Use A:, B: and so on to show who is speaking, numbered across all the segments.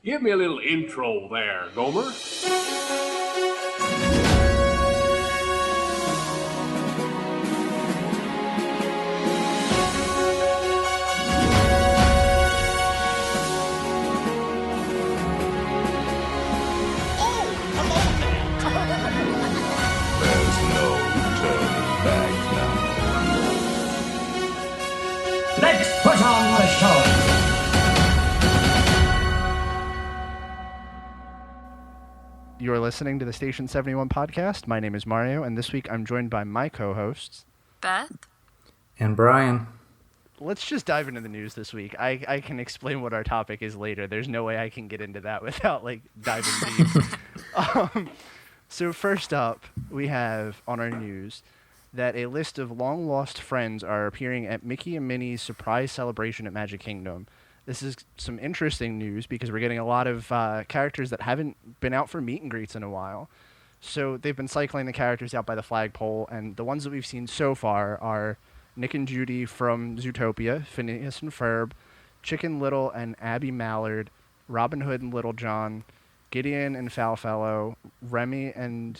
A: Give me a little intro there, Gomer.
B: There's no turning back now.
C: Let's put on the show.
D: You are listening to the Station 71 podcast. My name is Mario, and this week I'm joined by my co-hosts,
E: Beth?
F: And Brian.
D: Let's just dive into the news this week. I can explain what our topic is later. There's no way I can get into that without, diving deep. So first up, we have on our news that a list of long-lost friends are appearing at Mickey and Minnie's surprise celebration at Magic Kingdom. This is some interesting news because we're getting a lot of characters that haven't been out for meet and greets in a while. So they've been cycling the characters out by the flagpole, and the ones that we've seen so far are Nick and Judy from Zootopia, Phineas and Ferb, Chicken Little and Abby Mallard, Robin Hood and Little John, Gideon and Foulfellow, Remy and...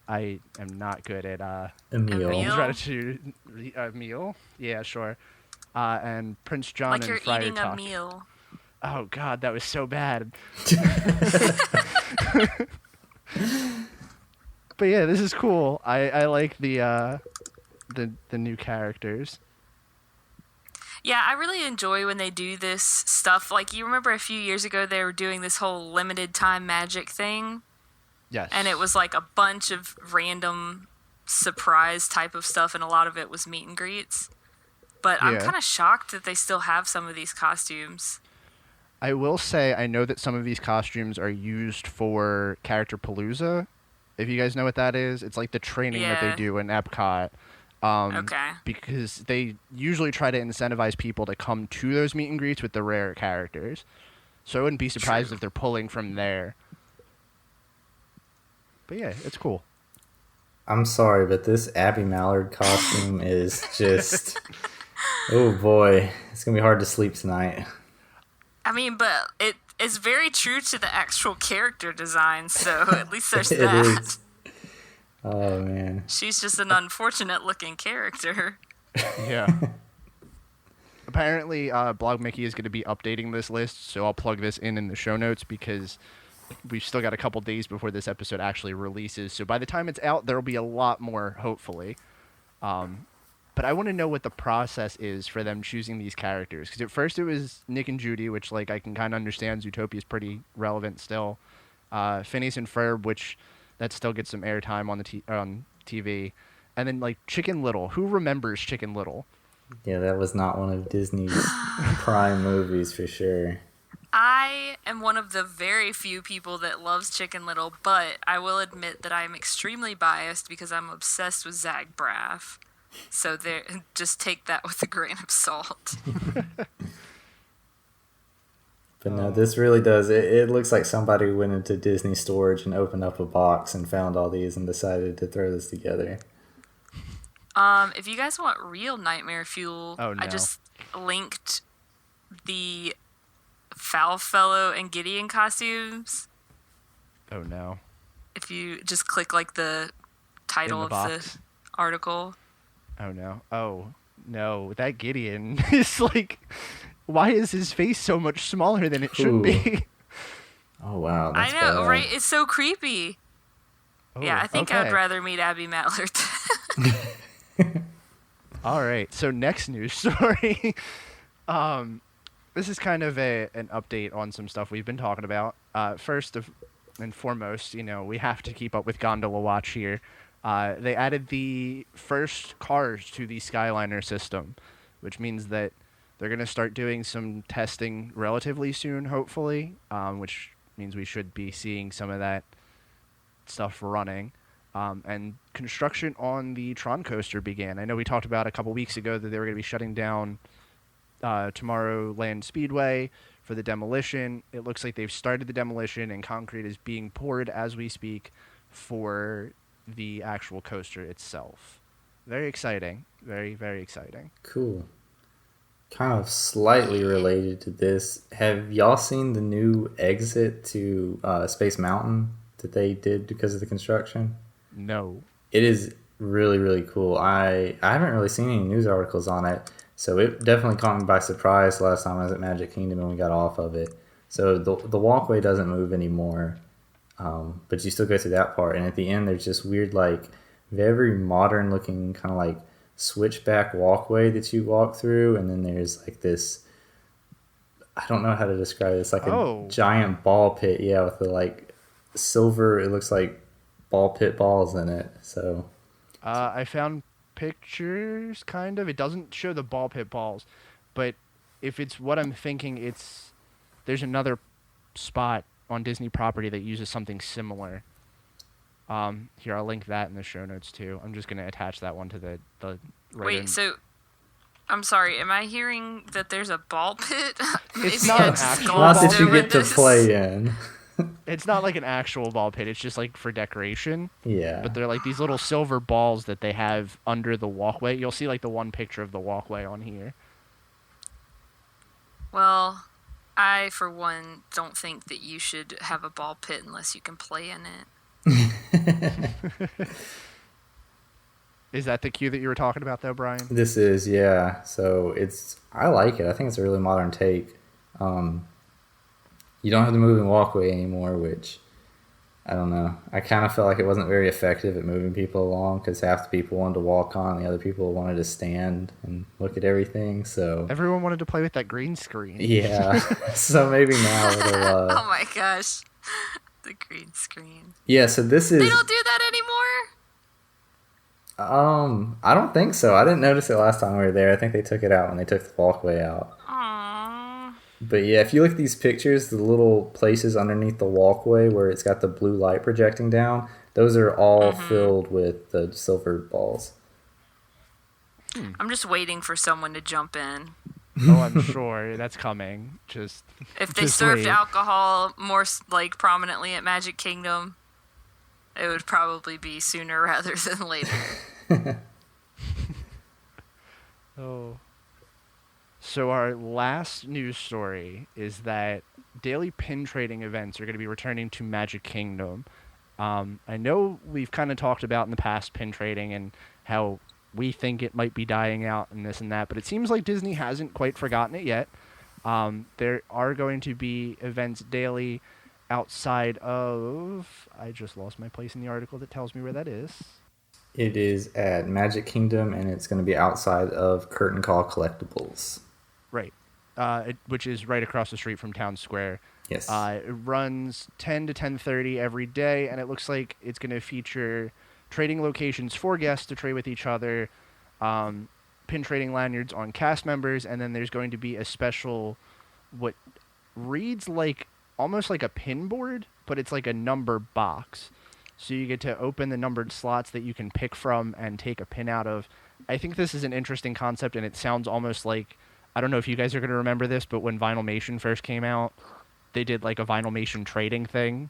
D: I am not good at...
F: Emil.
E: Emil?
D: Emil? Yeah, sure. And Prince John
E: Like
D: and
E: you're
D: Friar
E: eating
D: Tuck.
E: a meal.
D: Oh, God, that was so bad. But yeah, this is cool. I like the new characters.
E: Yeah, I really enjoy when they do this stuff. Like, you remember a few years ago they were doing this whole limited time magic thing?
D: Yes.
E: And it was like a bunch of random surprise type of stuff, and a lot of it was meet and greets. But I'm
D: Yeah.
E: kind of shocked that they still have some of these costumes.
D: I will say I know that some of these costumes are used for Character Palooza. If you guys know what that is, it's like the training that they
E: Yeah.
D: do in Epcot.
E: Okay.
D: Because they usually try to incentivize people to come to those meet and greets with the rare characters. So I wouldn't be surprised
E: True.
D: if they're pulling from there. But yeah, it's cool.
F: I'm sorry, but this Abby Mallard costume is just... Oh boy, it's going to be hard to sleep tonight.
E: I mean, but it is very true to the actual character design, so at least there's
F: It
E: that.
F: is. Oh man.
E: She's just an unfortunate looking character.
D: Yeah. Apparently, Blog Mickey is going to be updating this list, so I'll plug this in the show notes because we've still got a couple days before this episode actually releases. So by the time it's out, there will be a lot more, hopefully. But I want to know what the process is for them choosing these characters. Because at first it was Nick and Judy, which I can kind of understand. Zootopia is pretty relevant still. Phineas and Ferb, which that still gets some airtime on on TV. And then Chicken Little. Who remembers Chicken Little?
F: Yeah, that was not one of Disney's prime movies for sure.
E: I am one of the very few people that loves Chicken Little, but I will admit that I am extremely biased because I'm obsessed with Zach Braff. So just take that with a grain of salt.
F: But no, this really does. It looks like somebody went into Disney storage and opened up a box and found all these and decided to throw this together.
E: If you guys want real nightmare fuel,
D: Oh, no.
E: I just linked the Foulfellow and Gideon costumes.
D: Oh, no.
E: If you just click the title
D: In the
E: of
D: box?
E: the article.
D: Oh, no. Oh, no. That Gideon is why is his face so much smaller than it should
F: Ooh.
D: be?
F: Oh wow,
E: I
F: that's
E: know,
F: bad.
E: right? It's so creepy.
D: Oh,
E: Yeah, I think
D: okay.
E: I'd rather meet Abby Mallard.
D: All right. So next news story. This is kind of an update on some stuff we've been talking about. First and foremost, we have to keep up with Gondola Watch here. They added the first cars to the Skyliner system, which means that they're going to start doing some testing relatively soon, hopefully, which means we should be seeing some of that stuff running. And construction on the Tron coaster began. I know we talked about a couple weeks ago that they were going to be shutting down Tomorrowland Speedway for the demolition. It looks like they've started the demolition and concrete is being poured as we speak for the actual coaster itself. Very exciting. Very, very exciting.
F: Cool. kind of slightly related to this, have y'all seen the new exit to Space Mountain that they did because of the construction?
D: No.
F: It is really, really cool. I haven't really seen any news articles on it, so it definitely caught me by surprise last time I was at Magic Kingdom and we got off of it. So the walkway doesn't move anymore, but you still go through that part. And at the end, there's this weird, like, very modern looking kind of like switchback walkway that you walk through, and then there's like this, I don't know how to describe this, like a giant ball pit, yeah, with the like silver, it looks like ball pit balls in it. So
D: I found pictures, kind of. It doesn't show the ball pit balls, but if it's what I'm thinking, there's another spot on Disney property that uses something similar. Here, I'll link that in the show notes too. I'm just going to attach that one to the
E: Wait, so I'm sorry, am I hearing that there's a ball pit?
D: It's not an actual
F: not
D: ball
F: that you
D: pit.
F: get to play in.
D: It's not like an actual ball pit. It's just like for decoration.
F: Yeah.
D: But they're like these little silver balls that they have under the walkway. You'll see like the one picture of the walkway on here.
E: Well, I, for one, don't think that you should have a ball pit unless you can play in it.
D: Is that the cue that you were talking about, though, Brian?
F: This is, yeah. So I like it. I think it's a really modern take. You don't have the moving walkway anymore, which, I don't know. I kind of felt like it wasn't very effective at moving people along because half the people wanted to walk on, the other people wanted to stand and look at everything. So
D: everyone wanted to play with that green screen.
F: Yeah. So maybe now it'll.
E: Oh my gosh, the green screen.
F: Yeah. So this is.
E: They don't do that anymore.
F: I don't think so. I didn't notice it last time we were there. I think they took it out when they took the walkway out.
E: Aww.
F: But yeah, if you look at these pictures, the little places underneath the walkway where it's got the blue light projecting down, those are all filled with the silver balls.
E: I'm just waiting for someone to jump in.
D: Oh, I'm sure that's coming. If
E: they served alcohol more like prominently at Magic Kingdom, it would probably be sooner rather than later.
D: Oh. So our last news story is that daily pin trading events are going to be returning to Magic Kingdom. I know we've kind of talked about in the past pin trading and how we think it might be dying out and this and that, but it seems like Disney hasn't quite forgotten it yet. There are going to be events daily outside of... I just lost my place in the article that tells me where that is.
F: It is at Magic Kingdom, and it's going to be outside of Curtain Call Collectibles.
D: Right. Which is right across the street from Town Square.
F: Yes.
D: It runs 10 to 10:30 every day, and it looks like it's going to feature trading locations for guests to trade with each other, pin trading lanyards on cast members, and then there's going to be a special, what reads like almost like a pin board, but it's like a number box. So you get to open the numbered slots that you can pick from and take a pin out of. I think this is an interesting concept, and it sounds almost like, I don't know if you guys are going to remember this, but when Vinylmation first came out, they did like a Vinylmation trading thing.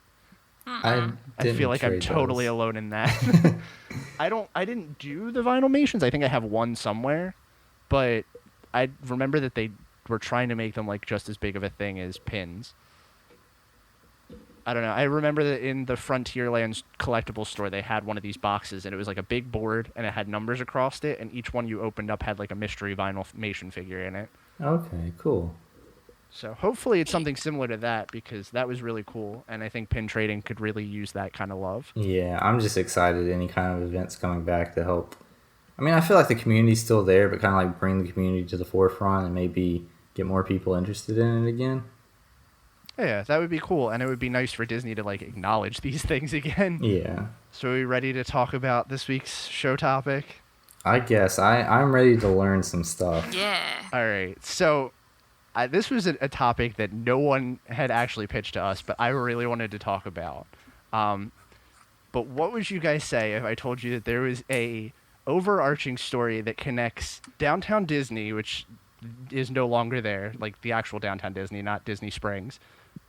F: I
D: feel like I'm totally alone in that. I didn't do the Vinylmations. I think I have one somewhere, but I remember that they were trying to make them like just as big of a thing as pins. I don't know. I remember that in the Frontierlands collectible store, they had one of these boxes, and it was like a big board, and it had numbers across it, and each one you opened up had like a mystery Vinylmation figure in it.
F: Okay, cool.
D: So hopefully it's something similar to that, because that was really cool, and I think pin trading could really use that kind of love.
F: Yeah, I'm just excited any kind of events coming back to help. I mean, I feel like the community's still there, but kind of like bring the community to the forefront and maybe get more people interested in it again.
D: Yeah, that would be cool, and it would be nice for Disney to like acknowledge these things again.
F: Yeah. So
D: are we ready to talk about this week's show topic?
F: I guess. I'm ready to learn some stuff.
E: Yeah.
D: All right, so this was a topic that no one had actually pitched to us, but I really wanted to talk about. But what would you guys say if I told you that there was a overarching story that connects Downtown Disney, which is no longer there, like the actual Downtown Disney, not Disney Springs.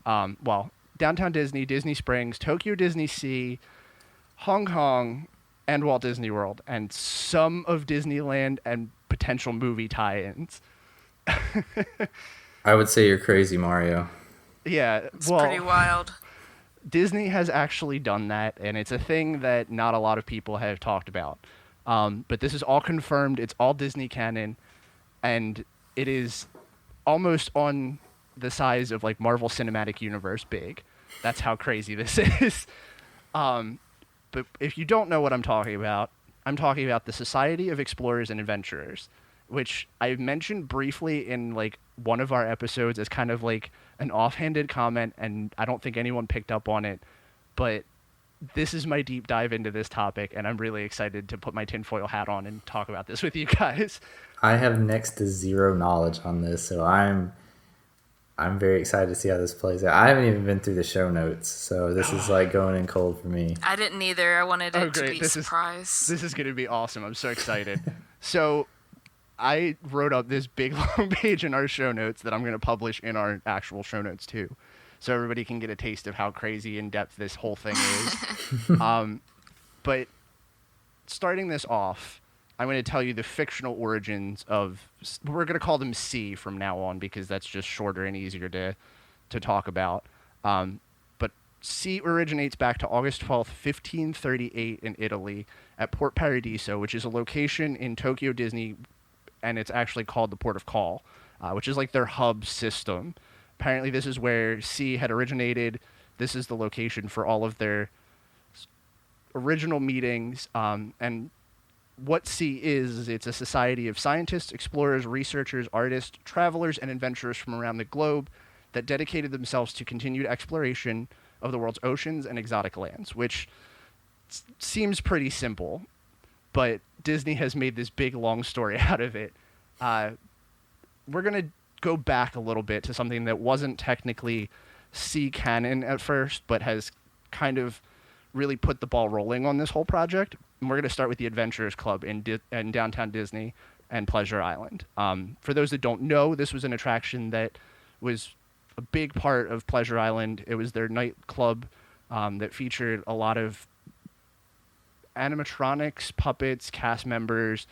D: Downtown Disney, Disney Springs, Tokyo Disney Sea, Hong Kong, and Walt Disney World, and some of Disneyland and potential movie tie-ins.
F: I would say you're crazy, Mario.
D: Yeah,
E: It's
D: well,
E: pretty wild.
D: Disney has actually done that, and it's a thing that not a lot of people have talked about. But this is all confirmed. It's all Disney canon, and it is almost on the size of like Marvel Cinematic Universe big. That's how crazy this is. But if you don't know what I'm talking about the Society of Explorers and Adventurers, which I mentioned briefly in like one of our episodes as kind of like an offhanded comment, and I don't think anyone picked up on it. But this is my deep dive into this topic, and I'm really excited to put my tinfoil hat on and talk about this with you guys.
F: I have next to zero knowledge on this, so I'm very excited to see how this plays out. I haven't even been through the show notes, so this is like going in cold for me.
E: I didn't either. I wanted it to
D: great.
E: be a surprise.
D: This is going to be awesome. I'm so excited. So I wrote up this big long page in our show notes that I'm going to publish in our actual show notes too, so everybody can get a taste of how crazy in depth this whole thing is. But starting this off, I'm going to tell you the fictional origins of, we're going to call them C from now on because that's just shorter and easier to talk about. But C originates back to August 12th, 1538 in Italy at Port Paradiso, which is a location in Tokyo Disney, and it's actually called the Port of Call, which is like their hub system. Apparently this is where C had originated. This is the location for all of their original meetings, and what C is, it's a society of scientists, explorers, researchers, artists, travelers, and adventurers from around the globe that dedicated themselves to continued exploration of the world's oceans and exotic lands, which seems pretty simple, but Disney has made this big, long story out of it. We're going to go back a little bit to something that wasn't technically C canon at first, but has kind of really put the ball rolling on this whole project. And we're going to start with the Adventurers Club in downtown Disney and Pleasure Island. For those that don't know, this was an attraction that was a big part of Pleasure Island. It was their nightclub that featured a lot of animatronics, puppets, cast members.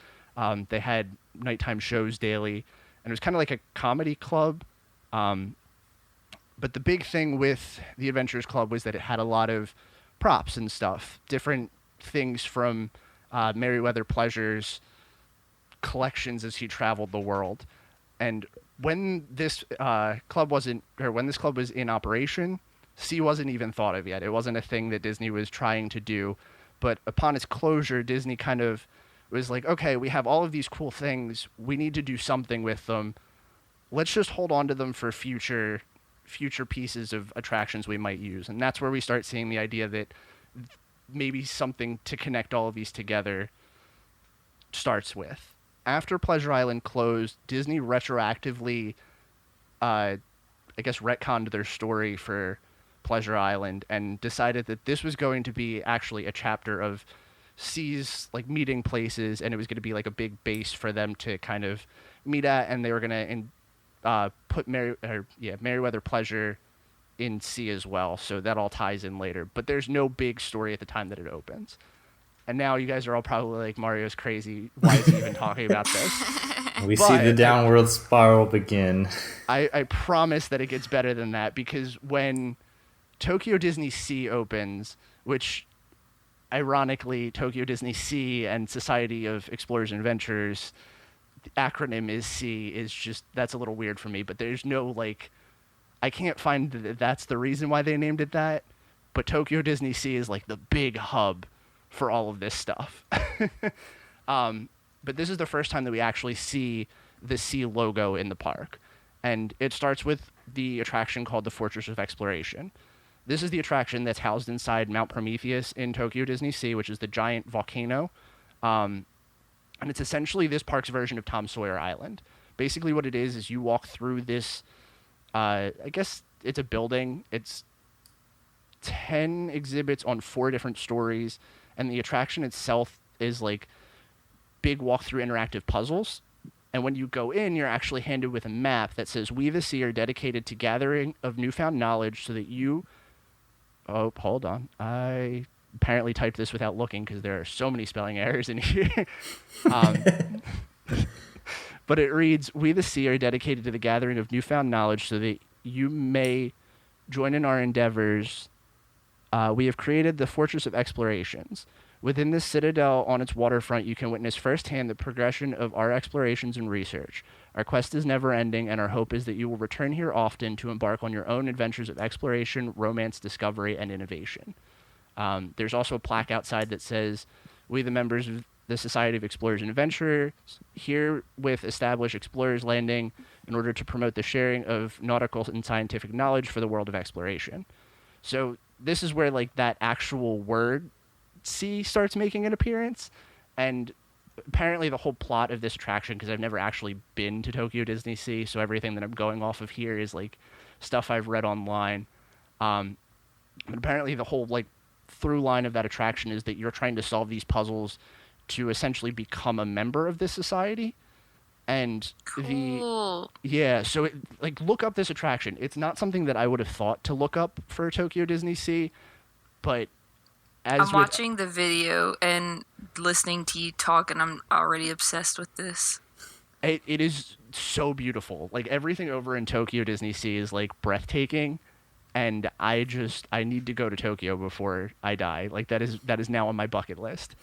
D: They had nighttime shows daily, and it was kind of like a comedy club. But the big thing with the Adventurers Club was that it had a lot of props and stuff, different things from Merriweather Pleasure's collections as he traveled the world. And when this club was in operation, C wasn't even thought of yet. It wasn't a thing that Disney was trying to do. But upon its closure, Disney kind of was like, okay, we have all of these cool things. We need to do something with them. Let's just hold on to them for future pieces of attractions we might use. And that's where we start seeing the idea that maybe something to connect all of these together starts with. After Pleasure Island closed, Disney retroactively, retconned their story for Pleasure Island and decided that this was going to be actually a chapter of C's like meeting places, and it was going to be like a big base for them to kind of meet at, and they were going to put Merriweather Pleasure in C as well, so that all ties in later. But there's no big story at the time that it opens. And now you guys are all probably like, Mario's crazy. Why is he even talking about this?
F: We see the downward spiral begin.
D: I promise that it gets better than that, because when Tokyo Disney Sea opens, which ironically Tokyo Disney Sea and Society of Explorers and Adventurers, the acronym is C, is just, that's a little weird for me, but there's no like, I can't find that that's the reason why they named it that, but Tokyo Disney Sea is like the big hub for all of this stuff. But this is the first time that we actually see the Sea logo in the park. And it starts with the attraction called the Fortress of Exploration. This is the attraction that's housed inside Mount Prometheus in Tokyo Disney Sea, which is the giant volcano. And it's essentially this park's version of Tom Sawyer Island. Basically what it is you walk through this, I guess it's a building. It's 10 exhibits on 4 different stories. And the attraction itself is like big walkthrough interactive puzzles. And when you go in, you're actually handed with a map that says, "We the Sea are dedicated to gathering of newfound knowledge so that you..." Oh, hold on. I apparently typed this without looking because there are so many spelling errors in here. But it reads, "We the Sea are dedicated to the gathering of newfound knowledge so that you may join in our endeavors. We have created the Fortress of Explorations. Within this citadel on its waterfront, you can witness firsthand the progression of our explorations and research. Our quest is never-ending, and our hope is that you will return here often to embark on your own adventures of exploration, romance, discovery, and innovation." There's also a plaque outside that says, "We, the members of the Society of Explorers and Adventurers, herewith establish Explorers Landing in order to promote the sharing of nautical and scientific knowledge for the world of exploration." So this is where like that actual word sea starts making an appearance, and apparently the whole plot of this attraction, because I've never actually been to Tokyo Disney Sea, so everything that I'm going off of here is like stuff I've read online. But apparently the whole like through line of that attraction is that you're trying to solve these puzzles to essentially become a member of this society. And
E: Cool.
D: so it, like look up this attraction. It's not something that I would have thought to look up for Tokyo Disney Sea, but
E: I'm watching the video and listening to you talk, and I'm already obsessed with this.
D: It is so beautiful. Like everything over in Tokyo Disney Sea is like breathtaking, and I need to go to Tokyo before I die. Like that is now on my bucket list.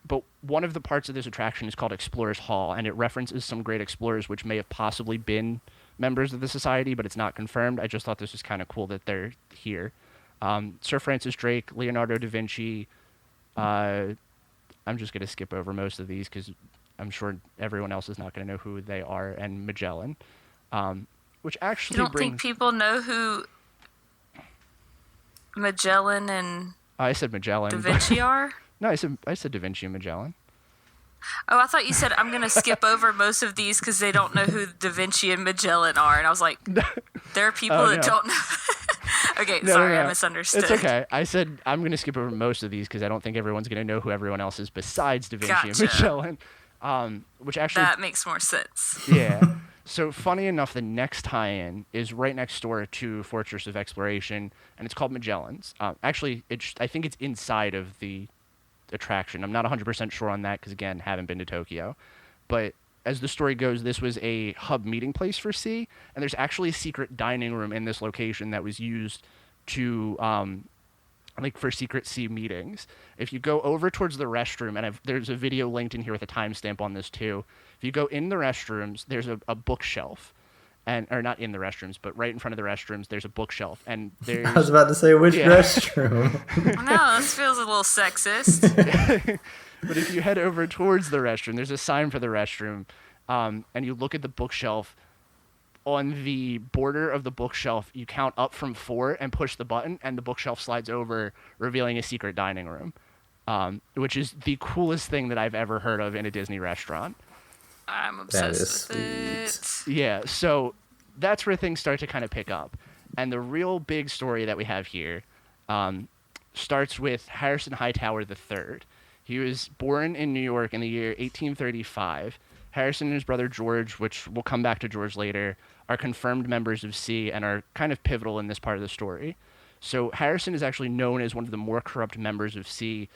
D: But one of the parts of this attraction is called Explorers Hall, and it references some great explorers which may have possibly been members of the society, but it's not confirmed. I just thought this was kind of cool that they're here. Sir Francis Drake, Leonardo da Vinci. I'm just going to skip over most of these because I'm sure everyone else is not going to know who they are, and Magellan. Which actually
E: You don't think people know who Magellan and
D: I said Magellan.
E: Da Vinci are?
D: No, I said Da Vinci and Magellan.
E: Oh, I thought you said I'm going to skip over most of these because they don't know who Da Vinci and Magellan are. And I was like, there are people that don't know. Okay, sorry, I misunderstood.
D: It's okay. I said I'm going to skip over most of these because I don't think everyone's going to know who everyone else is besides Da Vinci and Magellan. Which actually...
E: That makes more sense.
D: Yeah. So funny enough, the next tie-in is right next door to Fortress of Exploration, and it's called Magellan's. Actually, I think it's inside of the attraction. I'm not 100% sure on that because, again, haven't been to Tokyo. But as the story goes, this was a hub meeting place for Sea, and there's actually a secret dining room in this location that was used to, for secret Sea meetings. If you go over towards the restroom, and there's a video linked in here with a timestamp on this too. If you go in the restrooms, there's a bookshelf. Or not in the restrooms, but right in front of the restrooms, there's a bookshelf. And there's...
F: I was about to say, which restroom?
E: No, this feels a little sexist.
D: But if you head over towards the restroom, there's a sign for the restroom, and you look at the bookshelf. On the border of the bookshelf, you count up from 4 and push the button, and the bookshelf slides over, revealing a secret dining room, which is the coolest thing that I've ever heard of in a Disney restaurant.
E: I'm obsessed with it.
D: Yeah, so that's where things start to kind of pick up. And the real big story that we have here starts with Harrison Hightower III. He was born in New York in the year 1835. Harrison and his brother George, which we'll come back to George later, are confirmed members of Sea and are kind of pivotal in this part of the story. So Harrison is actually known as one of the more corrupt members of Sea,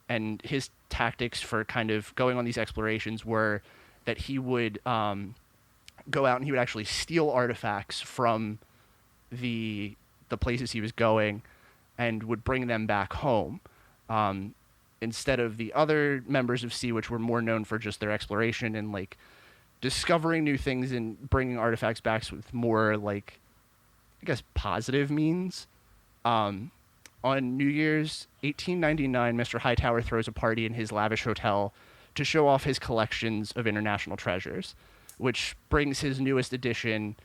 D: and his tactics for kind of going on these explorations were that he would go out and he would actually steal artifacts from the places he was going and would bring them back home. Instead of the other members of Sea, which were more known for just their exploration and like discovering new things and bringing artifacts back with more like, I guess, positive means. On New Year's 1899, Mr. Hightower throws a party in his lavish hotel to show off his collections of international treasures, which brings his newest addition,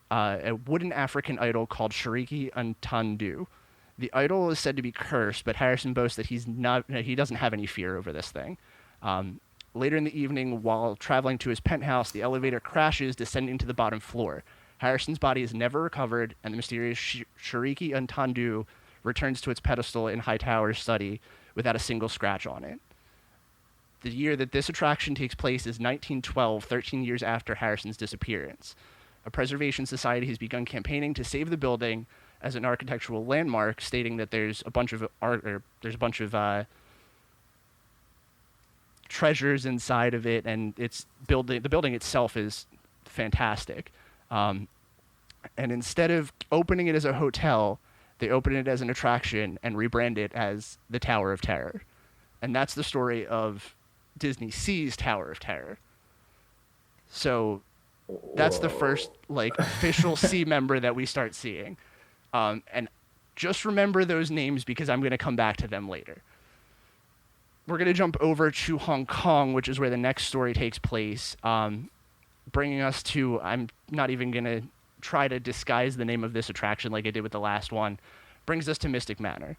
D: a wooden African idol called Shiriki Untandu. The idol is said to be cursed, but Harrison boasts that he doesn't have any fear over this thing. Later in the evening, while traveling to his penthouse, the elevator crashes, descending to the bottom floor. Harrison's body is never recovered, and the mysterious Shiriki Untandu returns to its pedestal in Hightower's study without a single scratch on it. The year that this attraction takes place is 1912, 13 years after Harrison's disappearance. A preservation society has begun campaigning to save the building as an architectural landmark, stating that there's a bunch of treasures inside of it, and the building itself is fantastic. And instead of opening it as a hotel, they open it as an attraction and rebrand it as the Tower of Terror. And that's the story of Disney Sea's Tower of Terror. So that's the first official Sea member that we start seeing. And just remember those names because I'm going to come back to them later. We're going to jump over to Hong Kong, which is where the next story takes place, bringing us to, I'm not even going to try to disguise the name of this attraction like I did with the last one, brings us to Mystic Manor,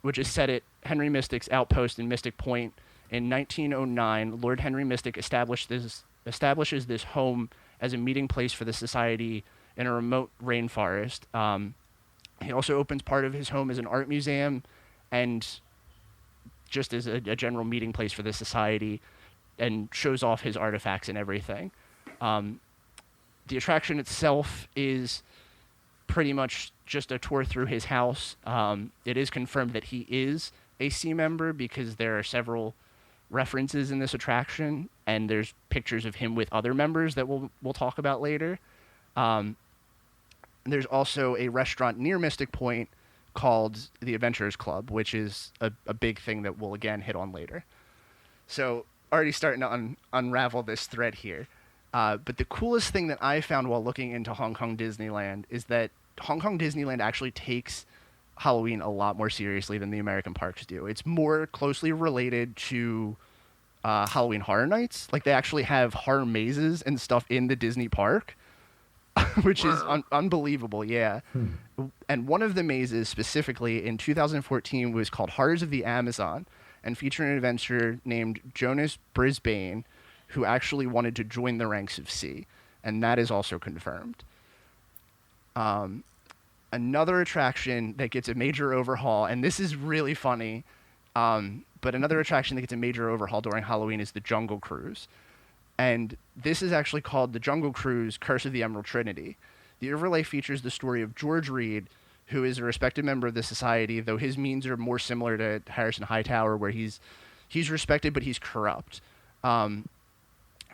D: which is set at Henry Mystic's outpost in Mystic Point. In 1909, Lord Henry Mystic establishes this home as a meeting place for the society in a remote rainforest. He also opens part of his home as an art museum and just as a general meeting place for the society, and shows off his artifacts and everything. The attraction itself is pretty much just a tour through his house. It is confirmed that he is a Sea member because there are several references in this attraction, and there's pictures of him with other members that we'll talk about later. There's also a restaurant near Mystic Point called the Adventurers Club, which is a big thing that we'll again hit on later. So already starting to unravel this thread here. But the coolest thing that I found while looking into Hong Kong Disneyland is that Hong Kong Disneyland actually takes Halloween a lot more seriously than the American parks do. It's more closely related to Halloween Horror Nights. Like, they actually have horror mazes and stuff in the Disney park, which is unbelievable, yeah. And one of the mazes specifically in 2014 was called Horrors of the Amazon, and featured an adventurer named Jonas Brisbane, who actually wanted to join the ranks of Sea, and that is also confirmed. Another attraction that gets a major overhaul, and this is really funny, but another attraction that gets a major overhaul during Halloween is the Jungle Cruise. And this is actually called the Jungle Cruise Curse of the Emerald Trinity. The overlay features the story of George Reed, who is a respected member of the society, though his means are more similar to Harrison Hightower, where he's respected, but he's corrupt.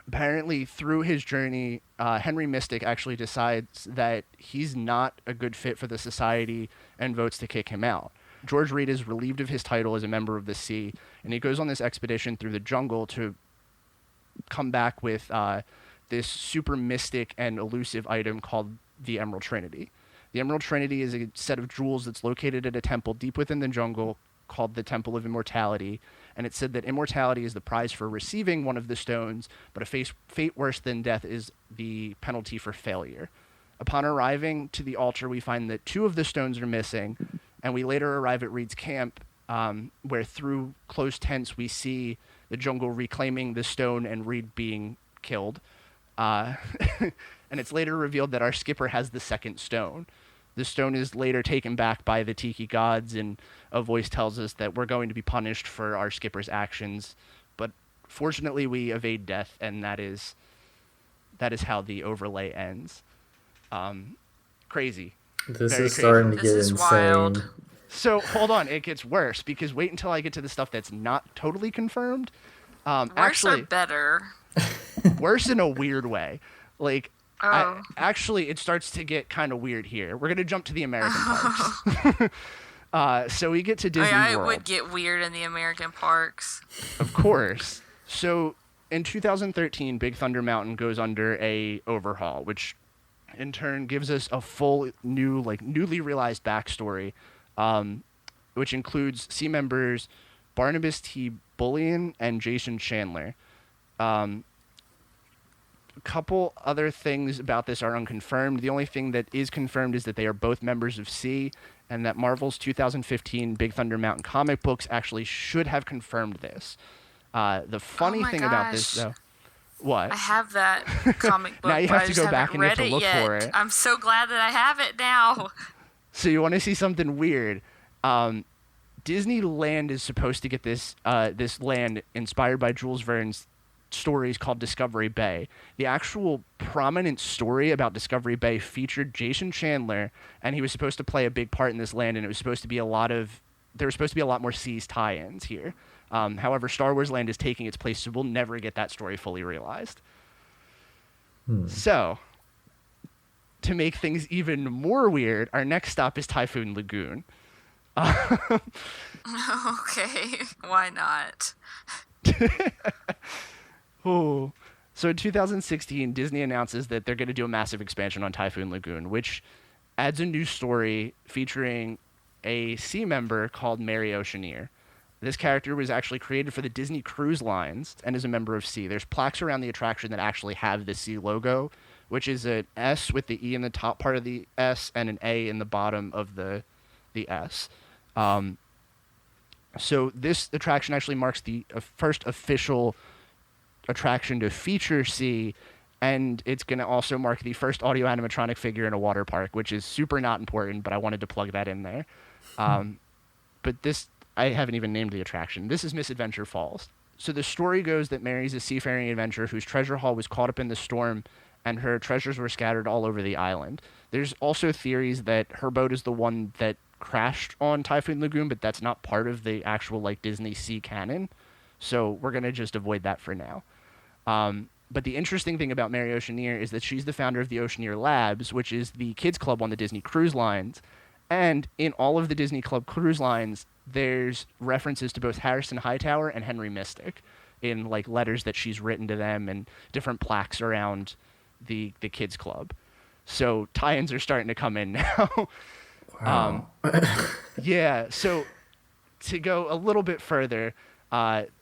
D: Apparently, through his journey, Henry Mystic actually decides that he's not a good fit for the society and votes to kick him out. George Reed is relieved of his title as a member of the Sea, and he goes on this expedition through the jungle to come back with this super mystic and elusive item called the Emerald Trinity. The Emerald Trinity is a set of jewels that's located at a temple deep within the jungle called the Temple of Immortality, and it's said that immortality is the prize for receiving one of the stones, but a fate worse than death is the penalty for failure. Upon arriving to the altar, we find that 2 of the stones are missing, and we later arrive at Reed's camp, where through closed tents we see the jungle reclaiming the stone and Reed being killed. And it's later revealed that our skipper has the second stone. The stone is later taken back by the Tiki gods, and a voice tells us that we're going to be punished for our skipper's actions. But fortunately, we evade death, and that is how the overlay ends. Crazy.
F: This
D: Very
F: is
D: crazy.
F: starting to
E: This
F: get
E: is
F: insane.
E: wild.
D: So hold on, it gets worse, because wait until I get to the stuff that's not totally confirmed.
E: Worse
D: Actually,
E: or better?
D: worse in a weird way. Like,
E: Oh.
D: actually, it starts to get kind of weird here. We're going to jump to the American parks. So we get to Disney
E: I
D: World.
E: would get weird in the American parks.
D: Of course. So in 2013, Big Thunder Mountain goes under a overhaul, which in turn gives us a full new, newly realized backstory, which includes Sea members Barnabas T. Bullion and Jason Chandler. A couple other things about this are unconfirmed. The only thing that is confirmed is that they are both members of Sea, and that Marvel's 2015 Big Thunder Mountain comic books actually should have confirmed this. The funny thing about this, though, what?
E: I have that comic book.
D: Now you
E: but
D: have
E: I
D: to
E: just
D: go back
E: haven't
D: and you have
E: read
D: to look
E: yet.
D: for it.
E: I'm so glad that I have it now.
D: So you want to see something weird? Disneyland is supposed to get this land inspired by Jules Verne's stories called Discovery Bay. The actual prominent story about Discovery Bay featured Jason Chandler, and he was supposed to play a big part in this land, and it was supposed to be there were supposed to be a lot more Seas tie-ins here. However, Star Wars Land is taking its place, so we'll never get that story fully realized. So, to make things even more weird, our next stop is Typhoon Lagoon.
E: Okay, why not?
D: Oh. So in 2016, Disney announces that they're going to do a massive expansion on Typhoon Lagoon, which adds a new story featuring a sea member called Mary Oceaneer. This character was actually created for the Disney Cruise Lines and is a member of Sea. There's plaques around the attraction that actually have the Sea logo, which is an S with the E in the top part of the S and an A in the bottom of the S. So this attraction actually marks the first official attraction to feature Sea, and it's going to also mark the first audio animatronic figure in a water park, which is super not important, but I wanted to plug that in there. But this, I haven't even named the attraction. This is Misadventure Falls. So the story goes that Mary's a seafaring adventurer whose treasure haul was caught up in the storm, and her treasures were scattered all over the island. There's also theories that her boat is the one that crashed on Typhoon Lagoon, but that's not part of the actual like Disney Sea canon. So we're going to just avoid that for now. But the interesting thing about Mary Oceaneer is that she's the founder of the Oceaneer Labs, which is the kids club on the Disney Cruise Lines. And in all of the Disney Club cruise lines, there's references to both Harrison Hightower and Henry Mystic in like letters that she's written to them and different plaques around the kids club. So tie-ins are starting to come in now.
F: Wow.
D: Yeah, so to go a little bit further,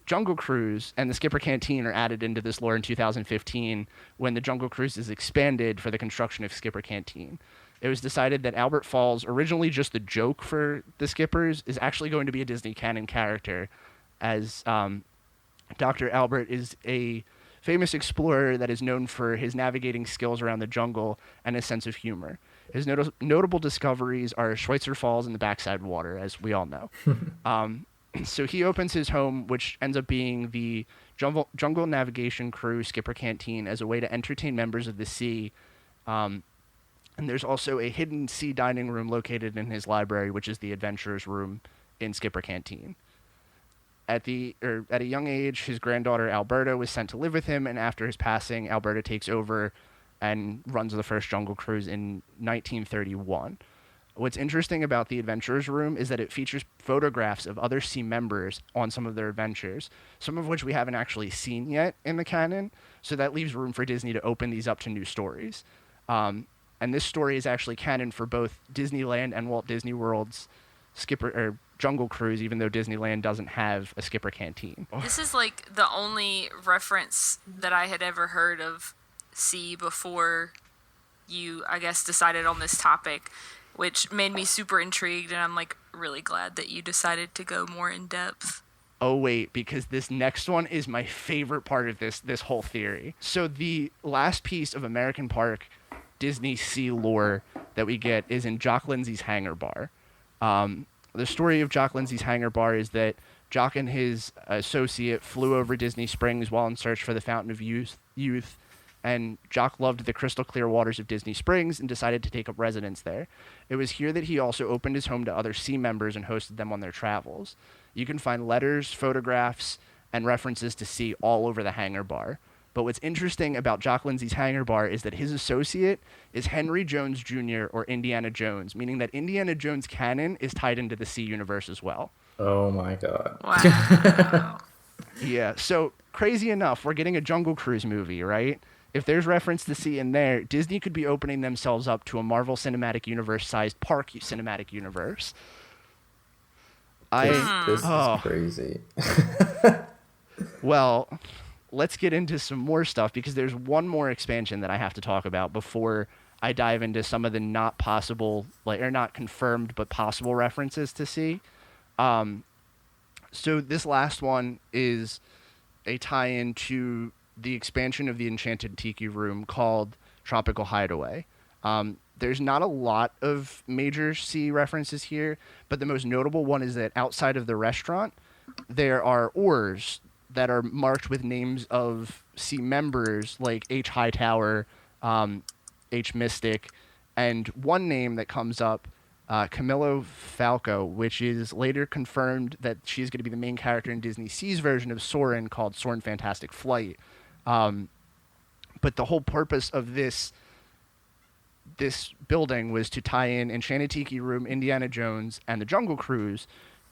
D: Jungle Cruise and the Skipper Canteen are added into this lore in 2015 when the Jungle Cruise is expanded for the construction of Skipper Canteen. It was decided that Albert Falls, originally just a joke for the Skippers, is actually going to be a Disney canon character, as Dr. Albert is a famous explorer that is known for his navigating skills around the jungle and his sense of humor. His notable discoveries are Schweitzer Falls and the Backside Water, as we all know. So he opens his home, which ends up being the Jungle Navigation Crew Skipper Canteen, as a way to entertain members of the sea. And there's also a hidden sea dining room located in his library, which is the Adventurers Room in Skipper Canteen. At a young age, his granddaughter Alberta was sent to live with him, and after his passing, Alberta takes over and runs the first Jungle Cruise in 1931. What's interesting about the Adventurers Room is that it features photographs of other Sea members on some of their adventures, some of which we haven't actually seen yet in the canon, so that leaves room for Disney to open these up to new stories. And this story is actually canon for both Disneyland and Walt Disney World's Jungle Cruise, even though Disneyland doesn't have a Skipper Canteen.
E: This is like the only reference that I had ever heard of Sea before you, I guess, decided on this topic, which made me super intrigued, and I'm like really glad that you decided to go more in depth.
D: Oh wait, because this next one is my favorite part of this whole theory. So the last piece of American Park Disney Sea lore that we get is in Jock Lindsay's Hangar Bar. The story of Jock Lindsay's Hangar Bar is that Jock and his associate flew over Disney Springs while in search for the Fountain of Youth, and Jock loved the crystal clear waters of Disney Springs and decided to take up residence there. It was here that he also opened his home to other Sea members and hosted them on their travels. You can find letters, photographs, and references to Sea all over the Hangar Bar. But what's interesting about Jock Lindsay's Hangar Bar is that his associate is Henry Jones Jr. or Indiana Jones, meaning that Indiana Jones canon is tied into the Sea universe as well.
F: Oh my god.
E: Wow.
D: Yeah, so crazy enough, we're getting a Jungle Cruise movie, right? If there's reference to Sea in there, Disney could be opening themselves up to a Marvel Cinematic Universe-sized park cinematic universe.
F: This is crazy.
D: Well, let's get into some more stuff, because there's one more expansion that I have to talk about before I dive into some of the not possible, or not confirmed, but possible references to Sea. So this last one is a tie-in to the expansion of the Enchanted Tiki Room called Tropical Hideaway. There's not a lot of major Sea references here, but the most notable one is that outside of the restaurant, there are oars that are marked with names of Sea members like H. Hightower, H. Mystic, and one name that comes up Camilo Falco, which is later confirmed that she's going to be the main character in Disney Sea's version of Soarin' called Soarin' Fantastic Flight. But the whole purpose of this building was to tie in Enchanted Tiki Room, Indiana Jones, and the Jungle Cruise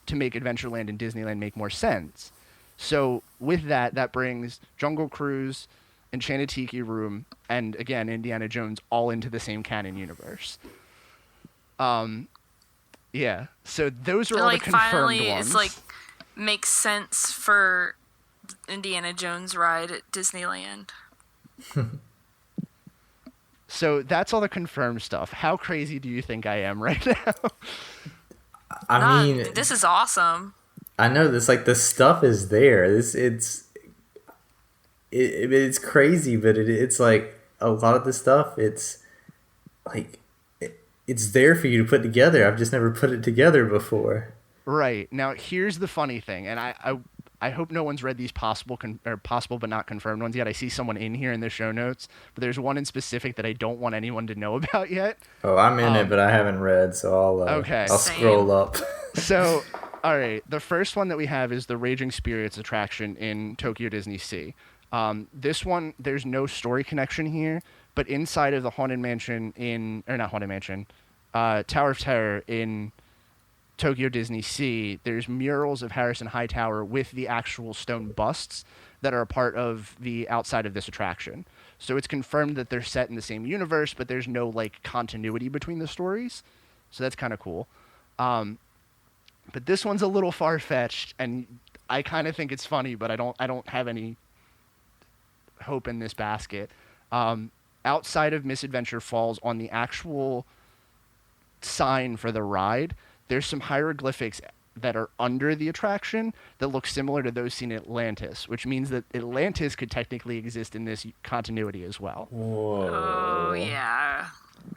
D: to make Adventureland and Disneyland make more sense. So with that brings Jungle Cruise, Enchanted Tiki Room, and again Indiana Jones all into the same canon universe. Yeah. So those are all the confirmed
E: finally,
D: ones.
E: it's like makes sense for Indiana Jones ride at Disneyland.
D: So that's all the confirmed stuff. How crazy do you think I am right now?
F: I mean,
E: this is awesome.
F: I know this. Like the stuff is there. It's crazy, but it's like a lot of the stuff. It's like it's there for you to put together. I've just never put it together before.
D: Right. Now here's the funny thing, and I hope no one's read these possible but not confirmed ones yet. I see someone in here in the show notes, but there's one in specific that I don't want anyone to know about yet.
F: Oh, I'm in it, but I haven't read, so I'll scroll up.
D: So, all right, the first one that we have is the Raging Spirits attraction in Tokyo Disney Sea. This one, there's no story connection here, but inside of the Haunted Mansion Tower of Terror in Tokyo Disney Sea, there's murals of Harrison Hightower with the actual stone busts that are a part of the outside of this attraction. So it's confirmed that they're set in the same universe, but there's no like continuity between the stories. So that's kind of cool. But this one's a little far-fetched, and I kind of think it's funny, but I don't have any hope in this basket. Outside of Misadventure Falls, on the actual sign for the ride, there's some hieroglyphics that are under the attraction that look similar to those seen in Atlantis, which means that Atlantis could technically exist in this continuity as well.
F: Whoa.
E: Oh, yeah.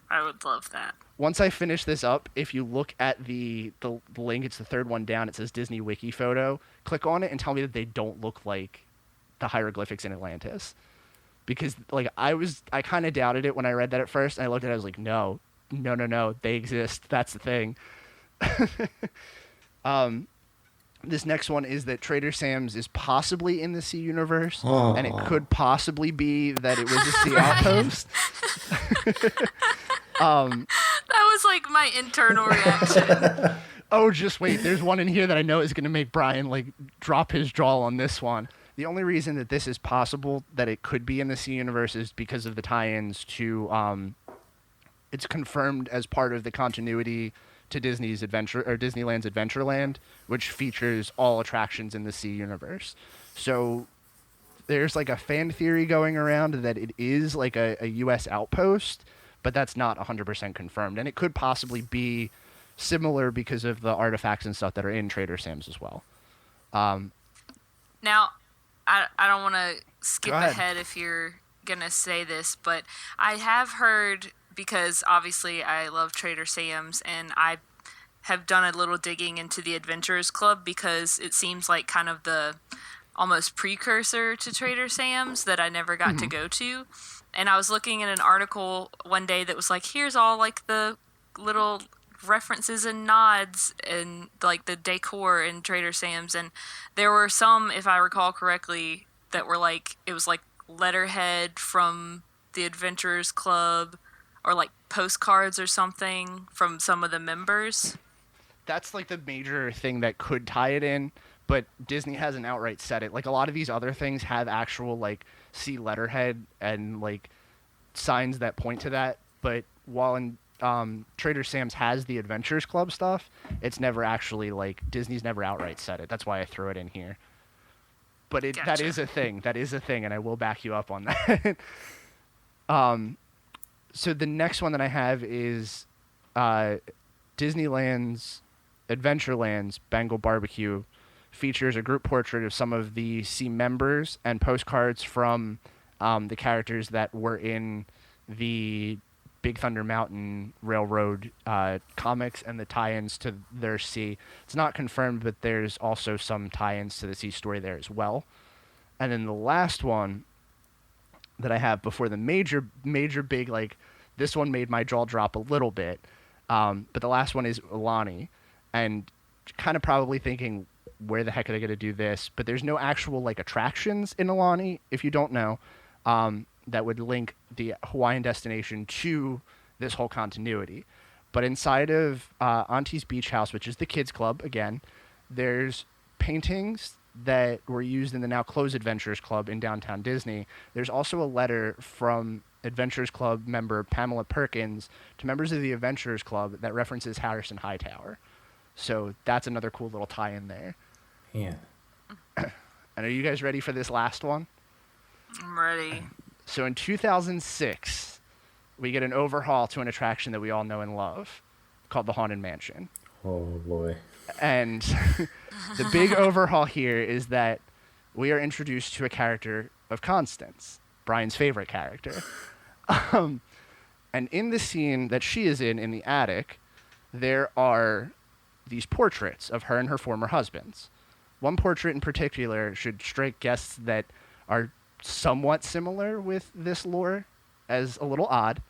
E: I would love that.
D: Once I finish this up, if you look at the link, it's the third one down, it says Disney Wiki photo. Click on it and tell me that they don't look like the hieroglyphics in Atlantis. Because like I kind of doubted it when I read that at first, and I looked at it, I was like, no, they exist. That's the thing. This next one is that Trader Sam's is possibly in the Sea universe, and it could possibly be that it was a Sea outpost.
E: That was like my internal reaction.
D: Oh, just wait. There's one in here that I know is going to make Brian like drop his jaw on this one. The only reason that this is possible that it could be in the Sea universe is because of the tie-ins to it's confirmed as part of the continuity to Disneyland's Adventureland, which features all attractions in the Sea universe. So there's like a fan theory going around that it is like a U.S. outpost, but that's not 100% confirmed. And it could possibly be similar because of the artifacts and stuff that are in Trader Sam's as well.
E: Now, I don't want to skip
D: Go ahead.
E: ahead if you're going to say this, but I have heard, because obviously I love Trader Sam's, and I have done a little digging into the Adventurers Club because it seems like kind of the almost precursor to Trader Sam's that I never got to go to. And I was looking at an article one day that was like, here's all like the little references and nods and like the decor in Trader Sam's, and there were some, if I recall correctly, that were like, it was like letterhead from the Adventurers Club or like postcards or something from some of the members.
D: That's like the major thing that could tie it in, but Disney hasn't outright said it. Like a lot of these other things have actual like sea letterhead and like signs that point to that, but while in Trader Sam's has the Adventures Club stuff, it's never actually like Disney's never outright said it. That's why I threw it in here. But
E: Gotcha.
D: That is a thing. That is a thing, and I will back you up on that. So the next one that I have is Disneyland's Adventureland's Bengal Barbecue features a group portrait of some of the Sea members and postcards from the characters that were in the Big Thunder Mountain Railroad comics and the tie-ins to their Sea. It's not confirmed, but there's also some tie-ins to the Sea story there as well. And then the last one that I have before the major big, like, this one made my jaw drop a little bit, But the last one is Aulani, and kind of probably thinking, where the heck are they going to do this? But there's no actual like attractions in Aulani, if you don't know, that would link the Hawaiian destination to this whole continuity. But inside of Auntie's Beach House, which is the kids club, again, there's paintings that were used in the now closed Adventurers Club in downtown Disney. There's also a letter from Adventurers Club member Pamela Perkins to members of the Adventurers Club that references Harrison Hightower. So that's another cool little tie-in there.
F: Yeah.
D: And are you guys ready for this last one?
E: I'm ready.
D: So in 2006, we get an overhaul to an attraction that we all know and love called the Haunted Mansion.
F: Oh, boy.
D: And the big overhaul here is that we are introduced to a character of Constance, Brian's favorite character. And in the scene that she is in the attic, there are these portraits of her and her former husbands. One portrait in particular should strike guests that are somewhat similar with this lore as a little odd.